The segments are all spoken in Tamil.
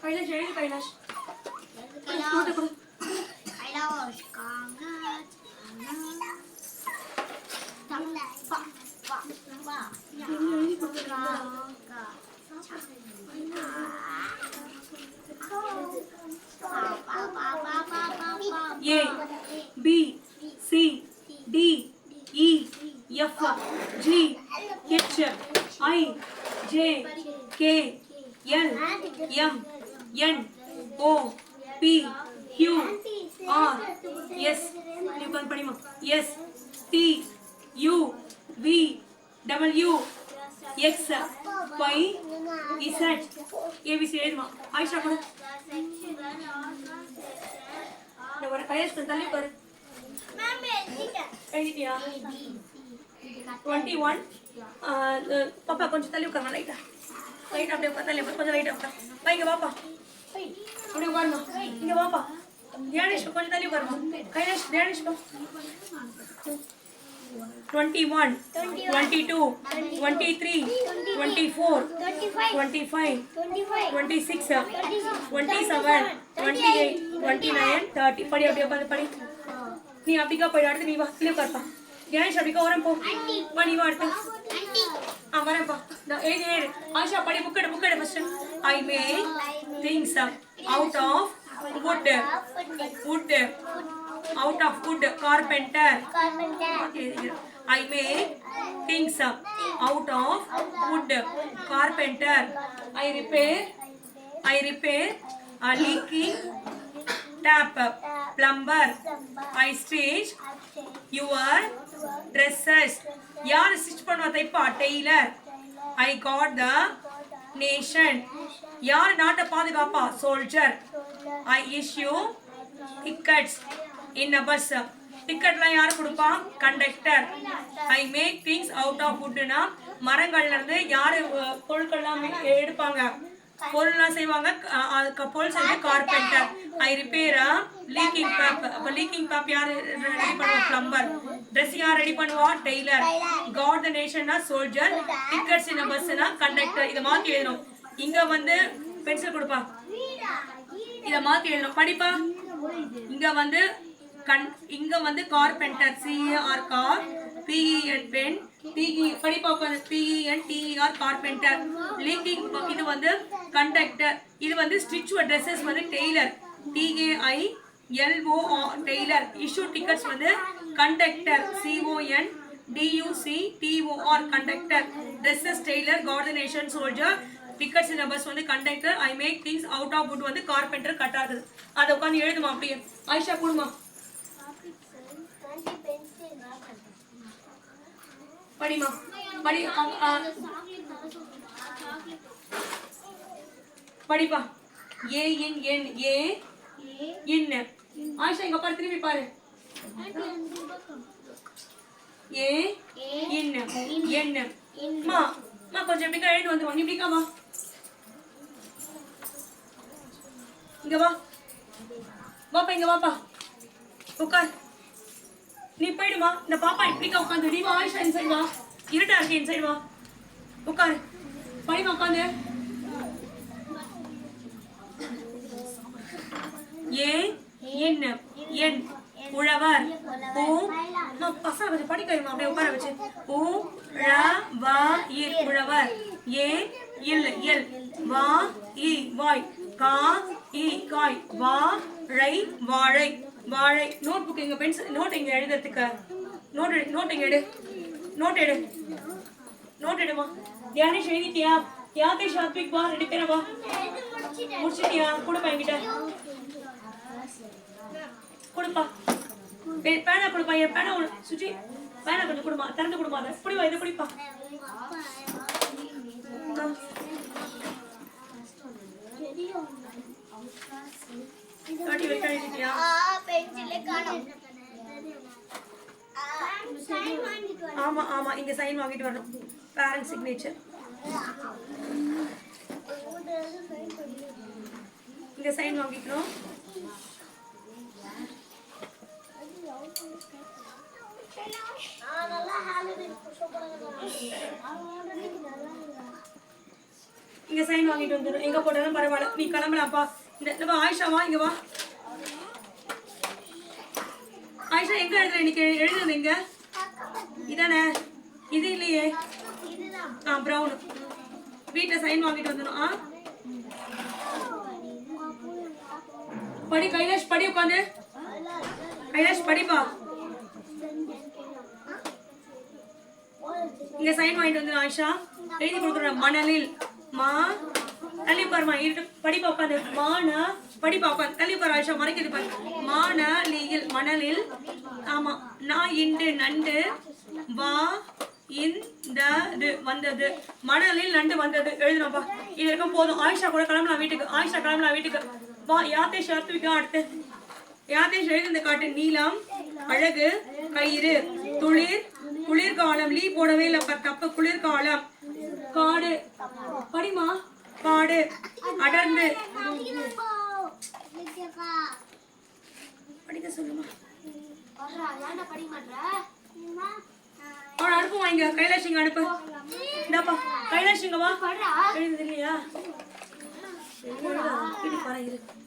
கைலாஷ் எழுது Kailash. Kailash காங்கட் A B C D E F G H I J K L M N O P Q R S நீ உட்காந்து படிமா. S T U V W X Y Z ABC எழுதுமா. Ayesha கூட இந்த ஒரு கையஸ் தள்ளி உட்காரு. எழுதிட்டியா? 21 பாப்பா கொஞ்சம் தள்ளி உட்காருமா. லைட்டா அப்படியே உட்கார். தள்ளி கொஞ்சம் லைட்டா உட்கார். இங்க வாப்பா. அப்படியே உட்காருமா. இங்க வாப்பா. தியானேஷ் கொஞ்சம் தள்ளி உட்காருமா. கைலாஷ் தியானேஷ் பா. 21 22 23 24 25 26 27 28 29 30 படி. அப்படியே உட்காந்து படி. நீ அப்படிக்கா போய் அடுத்து நீ வா. இல்லையே உட்காருப்பா. தியானேஷ் அப்படிக்கா வரேன் போ. வா நீ வா அடுத்து. வரேன்ப்பா. ஏழு ஆஷா படி. புக் எடு first. I make things out of wood. Out of wood. Carpenter. I make things out of wood. Carpenter. I repair a leaking tap. Plumber. I stitch your dresses. யார் ஸ்டிச் பண்ணுவா தைப்பா? Tailor. I got the nation. யார் நாட்டை பாதுகாப்பா? Soldier. I issue tickets in a bus. டிக்கெட்லாம் யார் கொடுப்பா? Conductor. I make things out of woodனா மரங்கள்ல இருந்து யாரு பொருட்கள்லாம் எடுப்பாங்க, பொருள்லாம் செய்வாங்க. பொருள் செய்ய carpenter. I repair a leaking pipe. அப்ப லீக்கிங் பைப் யார் ரெடி பண்ணுவா? பிளம்பர். Dress யார் ரெடி பண்ணுவா? டெய்லர். God the nationனா சோல்ஜர். டிக்கெட்ஸ் இன் பஸ்னா கண்டக்டர். இத மாத்தி எழுதணும். இங்க வந்து பென்சில் கொடுப்பா. இத மாத்தி எழுதணும். படிப்பா. இங்க வந்து carpenter. CAR car. PEN pen. படிப்பா உட்காந்து. PENTER carpenter. லீக்கிங் இது வந்து கண்டக்டர். இது வந்து ஸ்டிச் ட்ரெஸ்ஸஸ் வந்து tailor. TAILOR tailor. Issue tickets வந்து conductor. CONDUCTOR conductor. Dresses tailor. Coordination soldier. Tickets in bus வந்து conductor. I make things out of wood வந்து கார்பெண்டர். கட்டாது. அதை உட்காந்து எழுதுமா. அப்படியே ஆயிஷா கூடுமா. படிமா படி. படிப்பா. ஏ இன் என். ஏ இன். ஆயிஷா இங்க பாரு. திரும்பி பாரு. ஏ இன் என். மா கொஞ்சம் இப்படிக்கா எழுந்து வந்து நீ இப்படிக்கா வா. இங்க வா. வாப்பா இங்க வாப்பா. உட்கார். நீ போயிடுமா. இந்த பாப்பா இப்படிக்கா உட்காந்து. நீ வா ஆயிஷா இன்சைட் வா. இருட்டா இருக்கு இன்சைட் வா. உட்கார். படிமா உட்காந்து. ஏ இன் என். உழவர். பசங்க கொஞ்சம் படிக்க வைமா. அப்படியே உட்கார வச்சு. உழவர். ஏ இல் எல். வா இ வாய். கா இ காய். வாழை வாழை. வாழை. நோட் புக் இங்க பென்சில் நோட் இங்க எழுதுறதுக்கு. நோட் இங்க எடு. நோட் எடுமா. தியானேஷ் எழுதிட்டியா? யாகேஷ் சாத்விக் வா. ரெண்டு பேரும் வா. முடிச்சிட்டியா? கொடுப்பா என்கிட்ட. கொடுப்பா. பேனா கொடுப்பா. என் பேனா சுச்சி பேனா கொஞ்சம் கொடுமா. திறந்து கொடுமா. அதை பிடிவா. இதை பிடிப்பா. ஆமா இங்க சைன் வாங்கிட்டு வரணும். Parent signature. இங்க சைன் வாங்கிக்கணும். இங்க இங்க சைன் வாங்கிட்டு வந்துடும். எங்க போட்டாலும் பரவாயில்ல, நீ கிளம்பலாம்ப்பா. இந்த ஆயிஷா வா, இங்க வா. ஆயிஷா எங்க எழுதுற இன்னைக்கு? எழுதுறது எங்க? இதானே? இது இல்லையே. ப்ரௌன். வீட்டுல சைன் வாங்கிட்டு வந்துடும். படி கைலாஷ், படி உட்காந்து. கைலாஷ் படிப்பா. இங்க சைன் வாங்கிட்டு வந்துடும் ஆயிஷா. எழுதி கொடுக்குறேன். மணலில் மா தள்ளி உட்காருமா. படிப்பா உட்காந்து. மான படிப்பா உட்காந்து. தள்ளி உட்காரு ஆயிஷா. மறைக்குது பாரு. மானலியில் மணலில். ஆமா. நான் இண்டு நண்டு. வா இந்த வந்தது. மணலில் நண்டு வந்தது. எழுதுனப்பா. இது வரைக்கும் போதும். ஆயிஷா கூட கிளம்பலாம் வீட்டுக்கு. ஆயிஷா கிளம்பலாம் வீட்டுக்கு. வா யாத்தேஷ் அர்த்துவிக்கா. அடுத்து யாத்தேஷ் எழுந்து காட்டு. நீலம் அழகு கயிறு துளிர் குளிர்காலம். லீ போடவே இல்லை. தப்பு. குளிர்காலம். காடு படிமா. காடு அடர்ந்து. படிக்க சொல்லுமா. அவனை அனுப்பு. வாங்க கைலாஷிங்க அனுப்பு. இந்தாப்பா கைலாஷிங்க வா. எழுதுது இல்லையா?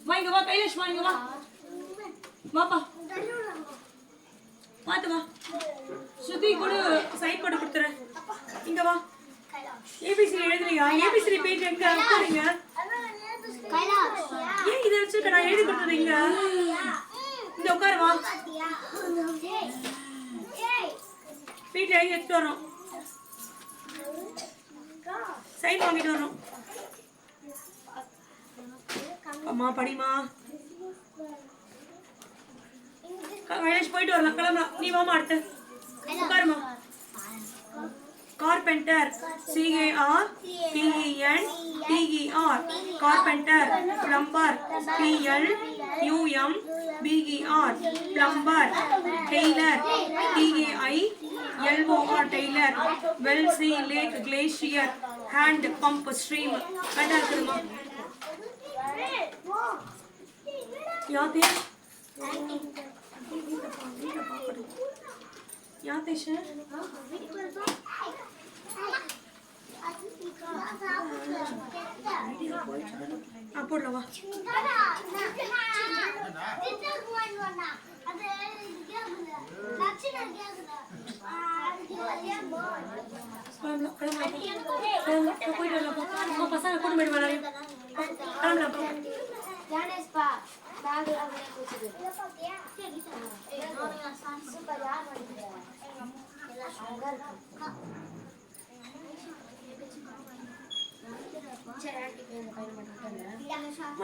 வாங்க வா கைலாஷ். வாங்க வா. வாப்பா பாத்து வா. ஸ்ருதி கூட சைன் போட்டு கொடுத்துறேன். இங்க வா. ஏபிசி எழுதுறியா? ஏபிசி பேஜ் எங்க போறீங்க? ஏன் இதை வச்சுக்க நான் எழுதி கொடுத்துறீங்க. இந்த உட்காரு வா. வீட்டுல எழுதி எடுத்துட்டு வரோம். சைன் வாங்கிட்டு வரோம். அம்மா படிமா. கைலாஷ் போயிட்டு வரலாம். கிளம்பலாம். நீ வாமா. அடுத்து உட்காருமா. Carpenter. CARPENTER. Carpenter. Plumber. PLUMBER. Plumber. Tailor. TAILOR. Tailor. Well sea lake glacier. Hand pump stream. கரெக்டா இருக்குதுமா. யாத்தேஷ் யாத்தேஷ் போடலாம் வா. போயிட்டு வரலாம். பசங்க கூட்டு போயிட்டு வராங்க.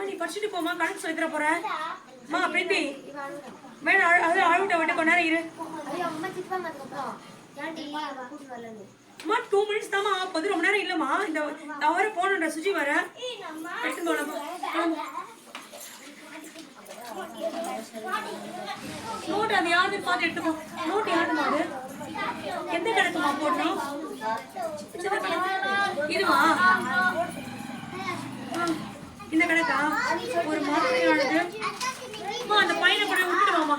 நீ படிச்சுட்டு போமா. கணக்கு சொல்லி தர போற. மா பிரீத்தி வேணா. அது ஆழ்விட்ட விட்டு கொஞ்ச நேரம் இரு. அம்மா 2 minutes தாமா. 10 ரொம்ப நேரம் இல்லம்மா. இந்த அவர போனன்ற சுஜி வர எடுத்து போலாமா. நோட் அது யாரு பார்த்து எடுத்துக்கோ. நோட் யாரு மாடு? எந்த கணக்குமா போடணும்? இதுவா? இந்த கணக்கா? ஒரு மாத்திரையானது. அந்த பையனை கூட விட்டுடுவாமா.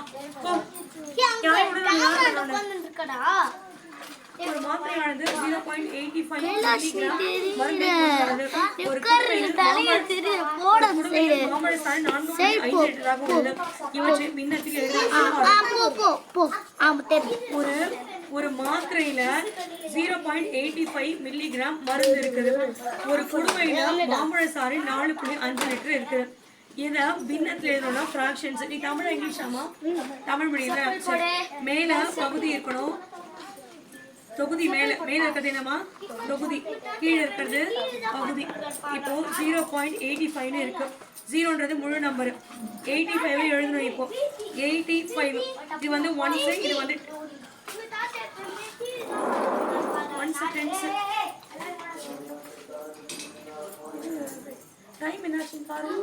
ஒரு மாத்திரையானது 0.85 ஒரு மாத்திரையில 0.85 மில்லிகிராம் மருந்து இருக்குது. ஒரு குடுவையில மாம்பழ சாறு 4.5 லிட்டர் இருக்குது. இதை பின்னத்துல எழுதணும்னா ஃப்ராக்ஷன்ஸ். நீ தமிழ் இங்கிலீஷாமா? தமிழ் முடியல. மேல பகுதி இருக்கணும். தொகுதி மேல இருக்கிறது என்னமா? தொகுதி. கீழே இருக்கிறது பகுதி. இப்போ 0.85 இருக்கு. 0ன்றது முழு நம்பர். 85 எழுதணும். இப்போ 85 இது வந்து 1s. இது வந்து 1s 10s. டைம் என்னாச்சுன்னு பாருங்க.